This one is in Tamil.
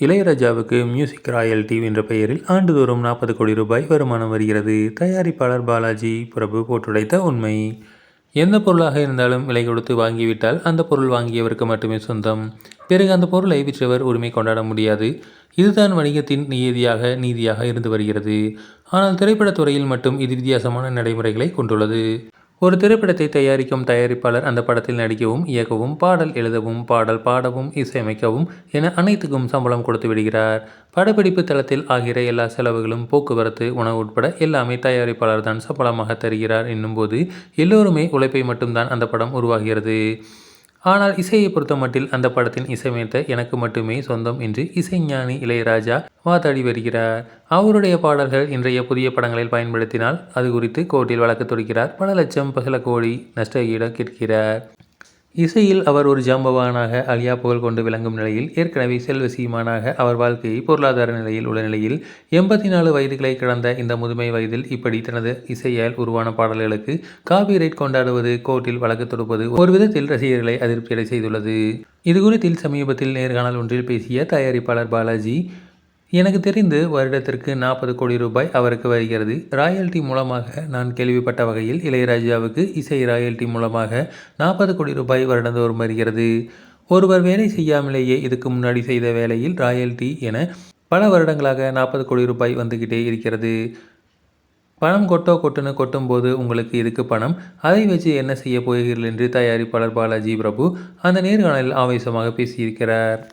இளையராஜாவுக்கு மியூசிக் ராயல்டி என்ற பெயரில் ஆண்டுதோறும் 40 கோடி ரூபாய் வருமானம் வருகிறது. தயாரிப்பாளர் பாலாஜி பிரபு போட்டுடைத்த உண்மை. எந்த பொருளாக இருந்தாலும் விலை கொடுத்து வாங்கிவிட்டால் அந்த பொருள் வாங்கியவருக்கு மட்டுமே சொந்தம். பிறகு அந்த பொருளை விற்றவர் உரிமை கொண்டாட முடியாது. இதுதான் வணிகத்தின் நீதியாக இருந்து வருகிறது. ஆனால் திரைப்படத்துறையில் மட்டும் இது வித்தியாசமான நடைமுறைகளை கொண்டுள்ளது. ஒரு திரைப்படத்தை தயாரிக்கும் தயாரிப்பாளர் அந்த படத்தில் நடிக்கவும், இயக்கவும், பாடல் எழுதவும், பாடல் பாடவும், இசையமைக்கவும் என அனைத்துக்கும் சம்பளம் கொடுத்து விடுகிறார். படப்பிடிப்பு தளத்தில் ஆகிற எல்லா செலவுகளும், போக்குவரத்து, உணவு உட்பட எல்லாமே தயாரிப்பாளர் தான் சம்பளமாக தருகிறார் என்னும்போது எல்லோருமே உழைப்பை மட்டும்தான் அந்த படம் உருவாகிறது. ஆனால் இசையை பொறுத்தமட்டில் அந்த படத்தின் இசையமைத்த எனக்கு மட்டுமே சொந்தம் என்று இசைஞானி இளையராஜா வாதாடி வருகிறார். அவருடைய பாடல்கள் இன்றைய புதிய படங்களில் பயன்படுத்தினால் அது குறித்து கோர்ட்டில் வழக்கு தொடுக்கிறார். பல லட்சம் பல கோடி நஷ்ட ஈடு கேட்கிறார். இசையில் அவர் ஒரு ஜாம்பவானாக அழியா புகழ் கொண்டு விளங்கும் நிலையில், ஏற்கனவே செல்வ சீமானாக அவர் வாழ்க்கையை பொருளாதார நிலையில் உள்ள நிலையில் 84 வயதுகளை கடந்த இந்த முதுமை வயதில் இப்படி தனது இசையால் உருவான பாடல்களுக்கு காபிரைட் கொண்டாடுவது, கோர்ட்டில் வழக்கு தொடுப்பது ஒரு விதத்தில் ரசிகர்களை அதிருப்தியடை செய்துள்ளது. இதுகுறித்தில் சமீபத்தில் நேர்காணல் ஒன்றில் பேசிய தயாரிப்பாளர் பாலாஜி, எனக்கு தெரிந்து வருடத்திற்கு 40 கோடி ரூபாய் அவருக்கு வருகிறது. ராயல்டி மூலமாக நான் கேள்விப்பட்ட வகையில் இளையராஜாவுக்கு இசை ராயல்டி மூலமாக 40 கோடி ரூபாய் வருடந்தோறும் வருகிறது. ஒருவர் வேலை செய்யாமலேயே இதுக்கு முன்னாடி செய்த வேலையில் ராயல்டி என பல வருடங்களாக 40 கோடி ரூபாய் வந்துகிட்டே இருக்கிறது. பணம் கொட்டுன்னு கொட்டும்போது உங்களுக்கு இதுக்கு பணம், அதை வச்சு என்ன செய்ய போகிறீர்கள் என்று தயாரிப்பாளர் பாலாஜி பிரபு அந்த நேர்காணலில் ஆவேசமாக பேசியிருக்கிறார்.